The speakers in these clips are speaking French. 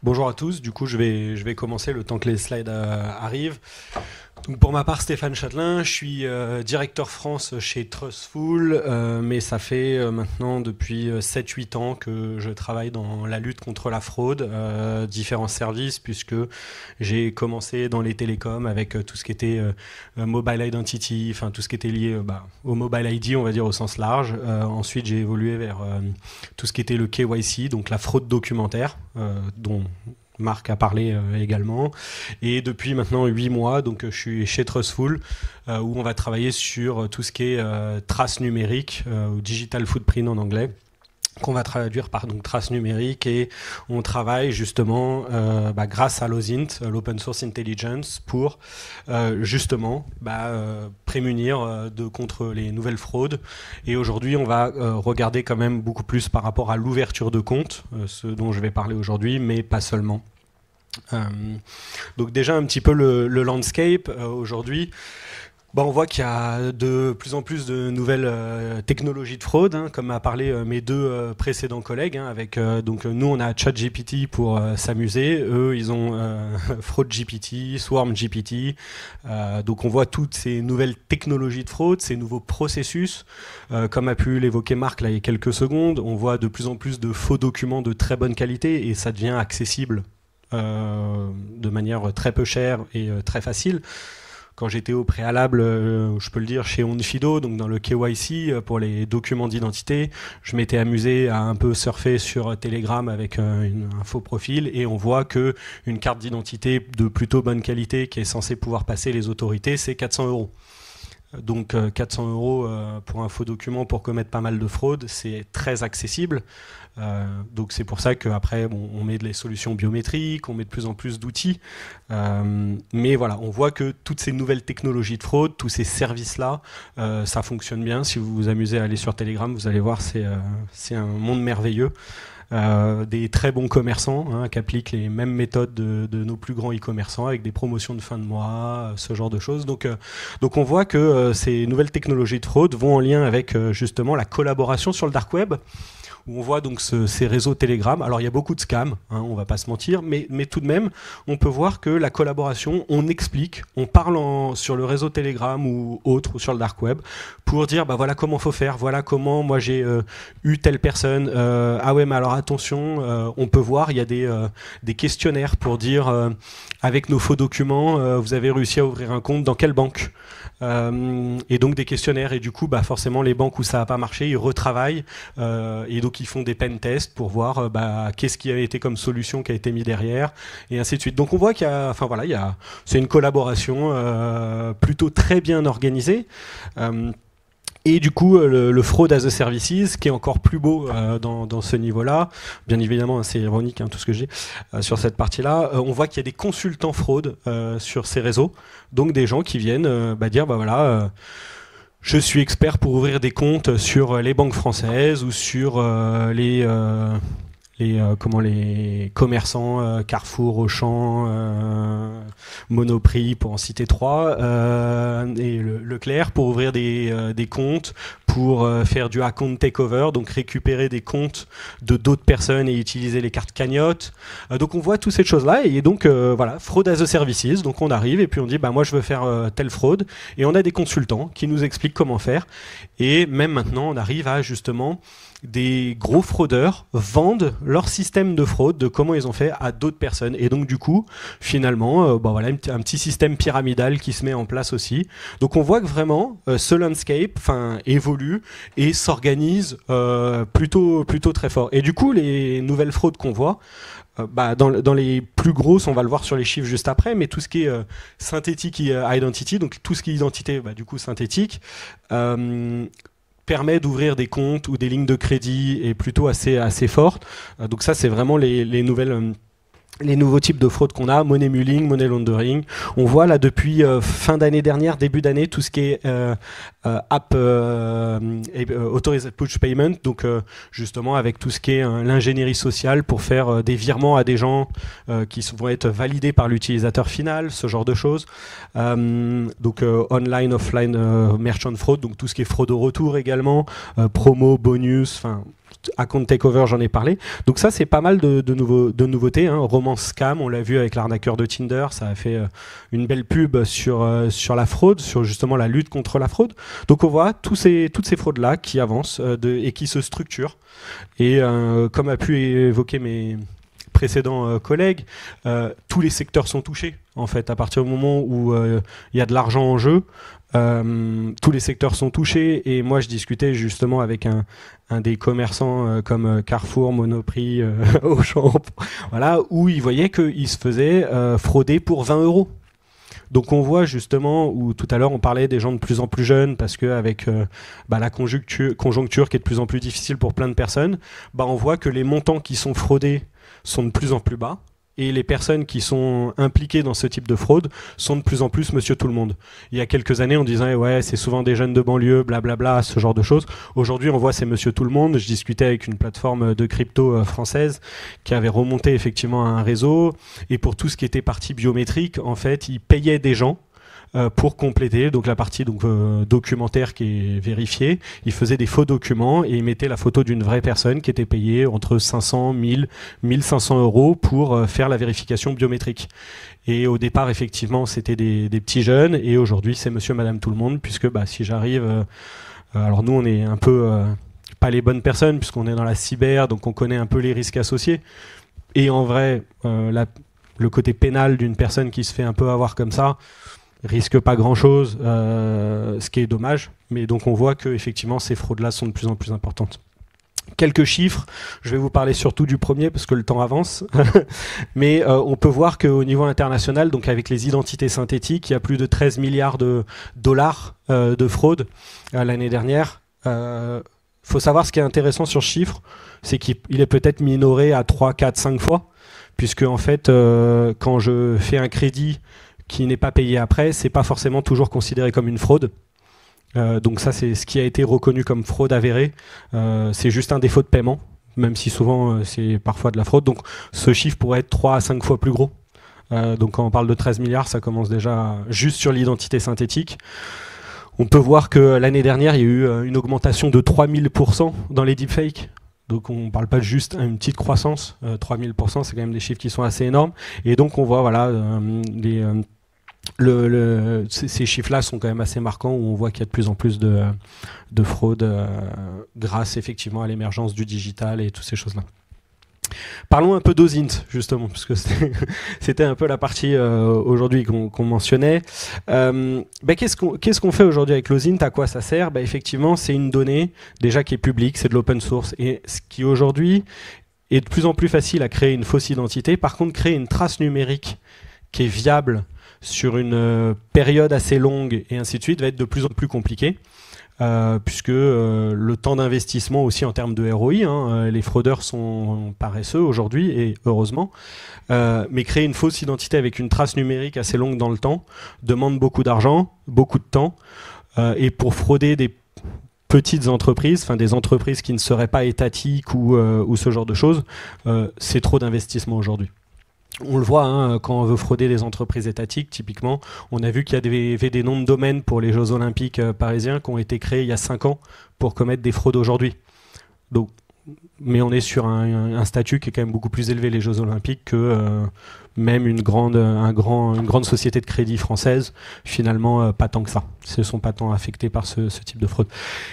Bonjour à tous, du coup je vais commencer le temps que les slides arrivent. Donc pour ma part, Stéphane Châtelain, je suis directeur France chez Trustful, mais ça fait maintenant depuis 7-8 ans que je travaille dans la lutte contre la fraude, différents services, puisque j'ai commencé dans les télécoms avec tout ce qui était mobile identity, enfin tout ce qui était lié au mobile ID, on va dire au sens large. Ensuite, j'ai évolué vers tout ce qui était le KYC, donc la fraude documentaire, dont Marc a parlé également. Et depuis maintenant 8 mois, donc je suis chez Trustful, où on va travailler sur tout ce qui est traces numériques, ou digital footprint en anglais, qu'on va traduire par donc traces numériques, et on travaille justement grâce à l'OSINT, l'Open Source Intelligence, pour justement prémunir contre les nouvelles fraudes. Et aujourd'hui, on va regarder quand même beaucoup plus par rapport à l'ouverture de compte, ce dont je vais parler aujourd'hui, mais pas seulement. Donc déjà un petit peu le landscape aujourd'hui. On voit qu'il y a de plus en plus de nouvelles technologies de fraude, hein, comme a parlé mes deux précédents collègues. Hein, avec donc nous, on a ChatGPT pour s'amuser. Eux, ils ont FraudGPT, SwarmGPT. Donc on voit toutes ces nouvelles technologies de fraude, ces nouveaux processus. Comme a pu l'évoquer Marc là, il y a quelques secondes, on voit de plus en plus de faux documents de très bonne qualité et ça devient accessible de manière très peu chère et très facile. Quand j'étais au préalable, je peux le dire, chez Onfido, donc dans le KYC, pour les documents d'identité, je m'étais amusé à un peu surfer sur Telegram avec un faux profil, et on voit que une carte d'identité de plutôt bonne qualité qui est censée pouvoir passer les autorités, c'est 400 €. Donc 400 € pour un faux document pour commettre pas mal de fraudes, c'est très accessible. Donc c'est pour ça qu'après on met des solutions biométriques, on met de plus en plus d'outils. Mais voilà, on voit que toutes ces nouvelles technologies de fraude, tous ces services-là, ça fonctionne bien. Si vous vous amusez à aller sur Telegram, vous allez voir, c'est un monde merveilleux. Des très bons commerçants qui appliquent les mêmes méthodes de nos plus grands e-commerçants avec des promotions de fin de mois, ce genre de choses. Donc on voit que ces nouvelles technologies de fraude vont en lien avec justement la collaboration sur le dark web, où on voit donc ces réseaux Telegram. Alors il y a beaucoup de scams, on va pas se mentir, mais tout de même, on peut voir que la collaboration, on explique, on parle sur le réseau Telegram ou autre, ou sur le dark web, pour dire voilà comment faut faire, voilà comment moi j'ai eu telle personne. Ah ouais, mais alors attention, on peut voir, il y a des questionnaires pour dire avec nos faux documents, vous avez réussi à ouvrir un compte dans quelle banque, et donc des questionnaires, et du coup forcément les banques où ça n'a pas marché, ils retravaillent, et donc ils font des pen tests pour voir qu'est-ce qui a été comme solution qui a été mis derrière, et ainsi de suite. Donc on voit qu'il y a, c'est une collaboration plutôt très bien organisée. Et du coup, le Fraud as a Services, qui est encore plus beau dans ce niveau-là, bien évidemment, c'est ironique tout ce que j'ai sur cette partie-là, on voit qu'il y a des consultants fraude sur ces réseaux, donc des gens qui viennent dire, je suis expert pour ouvrir des comptes sur les banques françaises ou sur les commerçants Carrefour, Auchan, Monoprix, pour en citer trois, et Leclerc, pour ouvrir des comptes, pour faire du account takeover, donc récupérer des comptes de d'autres personnes et utiliser les cartes cagnottes. Donc on voit toutes ces choses-là, et donc Fraud as a Services. Donc on arrive et puis on dit moi je veux faire telle fraude, et on a des consultants qui nous expliquent comment faire. Et même maintenant on arrive à justement des gros fraudeurs vendent leur système de fraude, de comment ils ont fait, à d'autres personnes. Et donc du coup, finalement, un petit système pyramidal qui se met en place aussi. Donc on voit que vraiment, ce landscape évolue et s'organise plutôt très fort. Et du coup, les nouvelles fraudes qu'on voit, dans les plus grosses, on va le voir sur les chiffres juste après, mais tout ce qui est synthétique identity, donc tout ce qui est identité du coup synthétique, permet d'ouvrir des comptes ou des lignes de crédit, et plutôt assez fortes. Donc ça, c'est vraiment les nouvelles... les nouveaux types de fraude qu'on a, money mulling, money laundering. On voit là depuis fin d'année dernière, début d'année, tout ce qui est app authorized push payment, donc justement avec tout ce qui est l'ingénierie sociale pour faire des virements à des gens qui vont être validés par l'utilisateur final, ce genre de choses. Donc online, offline, merchant fraud, donc tout ce qui est fraude au retour également, promo, bonus, account takeover, j'en ai parlé. Donc ça, c'est pas mal de nouveautés. Hein. Romance scam, on l'a vu avec l'arnaqueur de Tinder, ça a fait une belle pub sur la fraude, sur justement la lutte contre la fraude. Donc on voit toutes ces fraudes-là qui avancent et qui se structurent. Et comme a pu évoquer mes précédents collègues, tous les secteurs sont touchés. En fait, à partir du moment où il y a de l'argent en jeu, tous les secteurs sont touchés. Et moi, je discutais justement avec un des commerçants comme Carrefour, Monoprix, Auchan, voilà, où il voyait qu'il se faisait frauder pour 20 euros. Donc on voit justement, où tout à l'heure on parlait des gens de plus en plus jeunes, parce qu'avec la conjoncture qui est de plus en plus difficile pour plein de personnes, on voit que les montants qui sont fraudés sont de plus en plus bas, et les personnes qui sont impliquées dans ce type de fraude sont de plus en plus monsieur tout le monde. Il y a quelques années, on disait ouais, c'est souvent des jeunes de banlieue, blablabla, ce genre de choses. Aujourd'hui, on voit c'est monsieur tout le monde. Je discutais avec une plateforme de crypto française qui avait remonté effectivement à un réseau, et pour tout ce qui était partie biométrique, en fait, ils payaient des gens pour compléter donc la partie documentaire qui est vérifiée. Ils faisaient des faux documents et ils mettaient la photo d'une vraie personne qui était payée entre 500, 1000, 1500 euros pour faire la vérification biométrique. Et au départ, effectivement, c'était des petits jeunes, et aujourd'hui, c'est monsieur, madame, tout le monde, puisque si j'arrive... alors nous, on est un peu pas les bonnes personnes, puisqu'on est dans la cyber, donc on connaît un peu les risques associés. Et en vrai, le côté pénal d'une personne qui se fait un peu avoir comme ça risque pas grand-chose, ce qui est dommage. Mais donc on voit que effectivement ces fraudes-là sont de plus en plus importantes. Quelques chiffres, je vais vous parler surtout du premier parce que le temps avance, mais on peut voir qu'au niveau international, donc avec les identités synthétiques, il y a plus de 13 milliards de dollars de fraude l'année dernière. Faut savoir ce qui est intéressant sur ce chiffre, c'est qu'il est peut-être minoré à 3, 4, 5 fois, puisque en fait, quand je fais un crédit qui n'est pas payé après, c'est pas forcément toujours considéré comme une fraude. Donc ça, c'est ce qui a été reconnu comme fraude avérée. C'est juste un défaut de paiement, même si souvent c'est parfois de la fraude. Donc ce chiffre pourrait être 3 à 5 fois plus gros. Donc quand on parle de 13 milliards, ça commence déjà juste sur l'identité synthétique. On peut voir que l'année dernière, il y a eu une augmentation de 3000% dans les deepfakes. Donc on ne parle pas juste d'une petite croissance. 3000%, c'est quand même des chiffres qui sont assez énormes. Et donc on voit voilà, ces chiffres-là sont quand même assez marquants, où on voit qu'il y a de plus en plus de fraude grâce effectivement à l'émergence du digital et toutes ces choses-là. Parlons un peu d'OSINT, justement, parce que c'était un peu la partie aujourd'hui qu'on mentionnait. Qu'est-ce qu'on fait aujourd'hui avec l'OSINT? À quoi ça sert? Effectivement, c'est une donnée déjà qui est publique, c'est de l'open source, et ce qui aujourd'hui est de plus en plus facile à créer une fausse identité. Par contre, créer une trace numérique qui est viable sur une période assez longue et ainsi de suite va être de plus en plus compliqué, puisque le temps d'investissement aussi en termes de ROI, les fraudeurs sont paresseux aujourd'hui, et heureusement, mais créer une fausse identité avec une trace numérique assez longue dans le temps demande beaucoup d'argent, beaucoup de temps, et pour frauder des petites entreprises, enfin des entreprises qui ne seraient pas étatiques ou ce genre de choses, c'est trop d'investissement aujourd'hui. On le voit quand on veut frauder des entreprises étatiques, typiquement, on a vu qu'il y avait des noms de domaines pour les Jeux Olympiques parisiens qui ont été créés il y a 5 ans pour commettre des fraudes aujourd'hui. Donc, mais on est sur un statut qui est quand même beaucoup plus élevé, les Jeux Olympiques, que même une grande société de crédit française. Finalement, pas tant que ça. Ils ne sont pas tant affectés par ce type de fraude.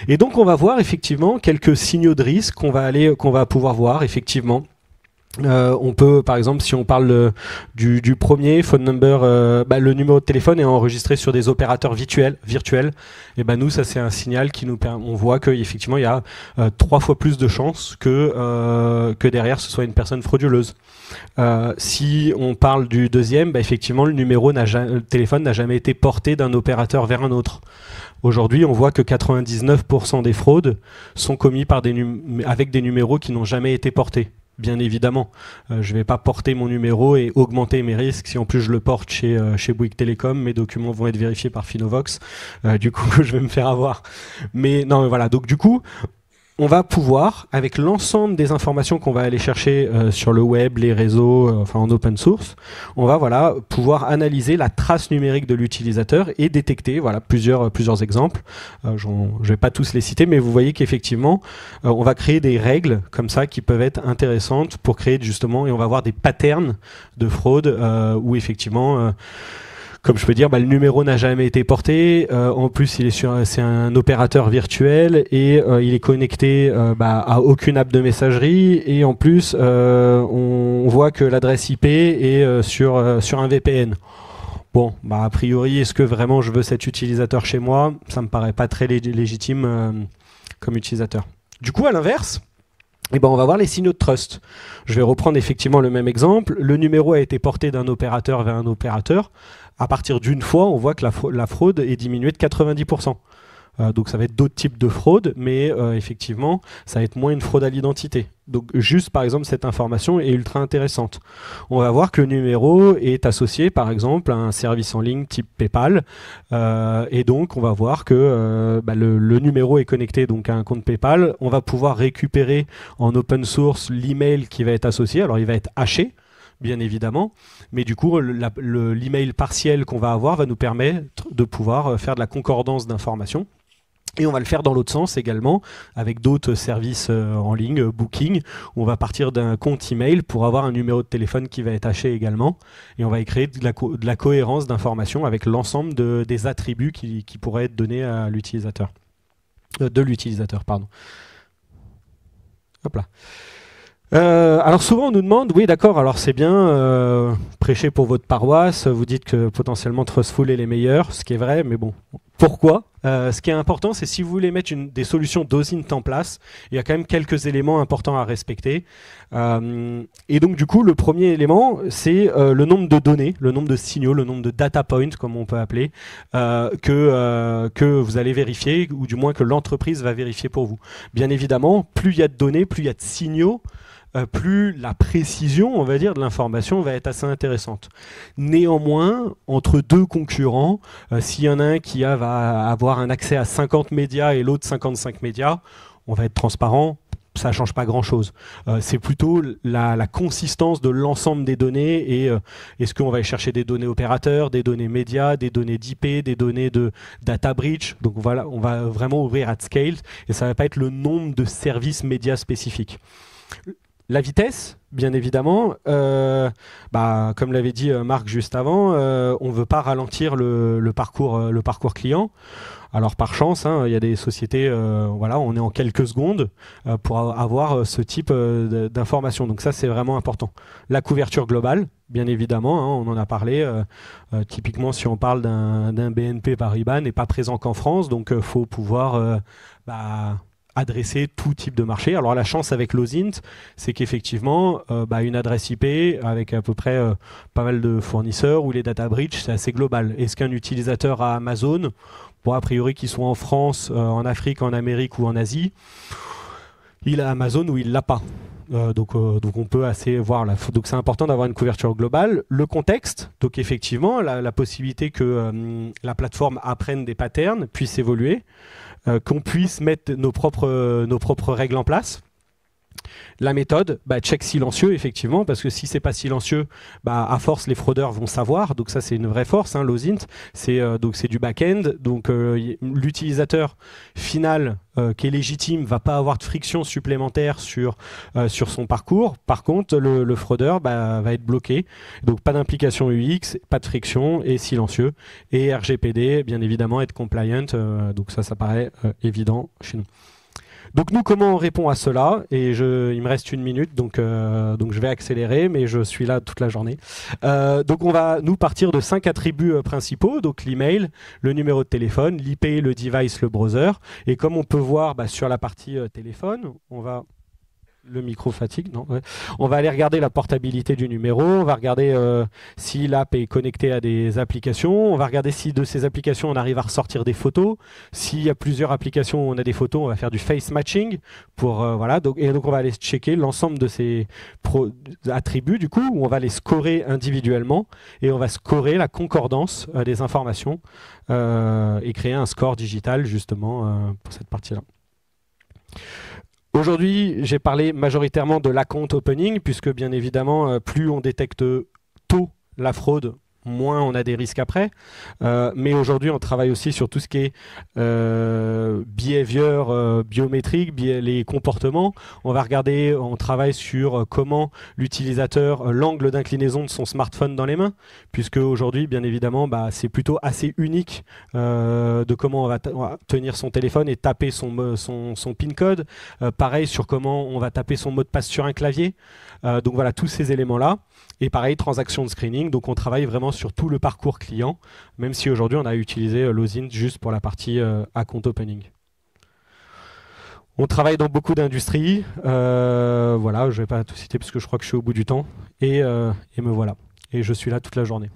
Et donc, on va voir effectivement quelques signaux de risque qu'on va pouvoir voir effectivement. On peut, par exemple, si on parle du premier phone number, le numéro de téléphone est enregistré sur des opérateurs virtuels. Et nous, ça c'est un signal qui nous permet. On voit qu'effectivement il y a 3 fois plus de chances que derrière ce soit une personne frauduleuse. Si on parle du deuxième, effectivement le téléphone n'a jamais été porté d'un opérateur vers un autre. Aujourd'hui, on voit que 99% des fraudes sont commis avec des numéros qui n'ont jamais été portés. Bien évidemment, je ne vais pas porter mon numéro et augmenter mes risques. Si en plus je le porte chez Bouygues Télécom, mes documents vont être vérifiés par Finovox. Du coup, je vais me faire avoir. Mais non, voilà. Donc du coup, on va pouvoir, avec l'ensemble des informations qu'on va aller chercher sur le web, les réseaux, enfin en open source, on va pouvoir analyser la trace numérique de l'utilisateur et détecter plusieurs exemples. Je ne vais pas tous les citer, mais vous voyez qu'effectivement, on va créer des règles comme ça qui peuvent être intéressantes pour créer justement, et on va avoir des patterns de fraude où effectivement... comme je peux dire, le numéro n'a jamais été porté. En plus, c'est un opérateur virtuel et il est connecté à aucune app de messagerie. Et en plus, on voit que l'adresse IP est sur un VPN. Bon, a priori, est-ce que vraiment je veux cet utilisateur chez moi? Ça me paraît pas très légitime comme utilisateur. Du coup, à l'inverse, on va voir les signaux de trust. Je vais reprendre effectivement le même exemple. Le numéro a été porté d'un opérateur vers un opérateur. À partir d'une fois, on voit que la fraude est diminuée de 90%. Donc ça va être d'autres types de fraude, mais effectivement, ça va être moins une fraude à l'identité. Donc juste par exemple, cette information est ultra intéressante. On va voir que le numéro est associé par exemple à un service en ligne type PayPal, et donc on va voir que le numéro est connecté donc à un compte PayPal. On va pouvoir récupérer en open source l'email qui va être associé. Alors il va être haché, bien évidemment, mais du coup l'email partiel qu'on va avoir va nous permettre de pouvoir faire de la concordance d'informations. Et on va le faire dans l'autre sens également, avec d'autres services en ligne, Booking, où on va partir d'un compte email pour avoir un numéro de téléphone qui va être haché également. Et on va y créer de la cohérence d'informations avec l'ensemble des attributs qui pourraient être donnés à l'utilisateur. De l'utilisateur, pardon. Hop là. Alors souvent on nous demande, oui d'accord, alors c'est bien, prêcher pour votre paroisse, vous dites que potentiellement Trustful est les meilleurs, ce qui est vrai, mais bon, pourquoi? Ce qui est important, c'est si vous voulez mettre des solutions d'OSINT en place, il y a quand même quelques éléments importants à respecter. Et donc du coup, le premier élément, c'est le nombre de données, le nombre de signaux, le nombre de data points, comme on peut appeler, que vous allez vérifier, ou du moins que l'entreprise va vérifier pour vous. Bien évidemment, plus il y a de données, plus il y a de signaux, plus la précision, on va dire, de l'information va être assez intéressante. Néanmoins, entre deux concurrents, s'il y en a un qui va avoir un accès à 50 médias et l'autre 55 médias, on va être transparent, ça ne change pas grand-chose. C'est plutôt la consistance de l'ensemble des données et est-ce qu'on va aller chercher des données opérateurs, des données médias, des données d'IP, des données de data breach. Donc voilà, on va vraiment ouvrir at scale et ça ne va pas être le nombre de services médias spécifiques. La vitesse, bien évidemment, comme l'avait dit Marc juste avant, on ne veut pas ralentir le parcours client. Alors par chance, il y a des sociétés, on est en quelques secondes pour avoir ce type d'informations. Donc ça, c'est vraiment important. La couverture globale, bien évidemment, on en a parlé. Typiquement, si on parle d'un BNP Paribas, n'est pas présent qu'en France, donc il faut pouvoir... adresser tout type de marché. Alors la chance avec l'OSINT, c'est qu'effectivement, une adresse IP avec à peu près pas mal de fournisseurs ou les data breach, c'est assez global. Est-ce qu'un utilisateur a Amazon, a priori qu'il soit en France, en Afrique, en Amérique ou en Asie, il a Amazon ou il l'a pas. Donc on peut assez voir donc c'est important d'avoir une couverture globale. Le contexte, donc effectivement la possibilité que la plateforme apprenne des patterns, puisse évoluer, qu'on puisse mettre nos propres règles en place. La méthode, check silencieux effectivement, parce que si c'est pas silencieux, à force les fraudeurs vont savoir. Donc ça c'est une vraie force, l'OSINT, c'est du back-end. Donc l'utilisateur final qui est légitime va pas avoir de friction supplémentaire sur son parcours. Par contre, le fraudeur va être bloqué. Donc pas d'implication UX, pas de friction et silencieux. Et RGPD, bien évidemment, être compliant. Donc ça paraît évident chez nous. Donc nous, comment on répond à cela? Et il me reste 1 minute, donc je vais accélérer, mais je suis là toute la journée. Donc on va nous partir de 5 attributs principaux, donc l'email, le numéro de téléphone, l'IP, le device, le browser. Et comme on peut voir sur la partie téléphone, on va... Le micro fatigue, non, ouais. On va aller regarder la portabilité du numéro, on va regarder si l'app est connectée à des applications, on va regarder si de ces applications on arrive à ressortir des photos. S'il y a plusieurs applications où on a des photos, on va faire du face matching pour donc on va aller checker l'ensemble de ces attributs du coup, où on va les scorer individuellement et on va scorer la concordance des informations et créer un score digital justement pour cette partie-là. Aujourd'hui, j'ai parlé majoritairement de l'account opening, puisque bien évidemment, plus on détecte tôt la fraude, moins on a des risques après. Mais aujourd'hui, on travaille aussi sur tout ce qui est behavior biométrique, les comportements. On va regarder, on travaille sur comment l'utilisateur, l'angle d'inclinaison de son smartphone dans les mains, puisque aujourd'hui, bien évidemment, c'est plutôt assez unique de comment on va tenir son téléphone et taper son PIN code. Pareil sur comment on va taper son mot de passe sur un clavier. Donc voilà, tous ces éléments-là. Et pareil, transaction de screening. Donc on travaille vraiment sur tout le parcours client, même si aujourd'hui on a utilisé Lozint juste pour la partie account opening. On travaille dans beaucoup d'industries. Voilà, je ne vais pas tout citer parce que je crois que je suis au bout du temps. Et me voilà. Et je suis là toute la journée.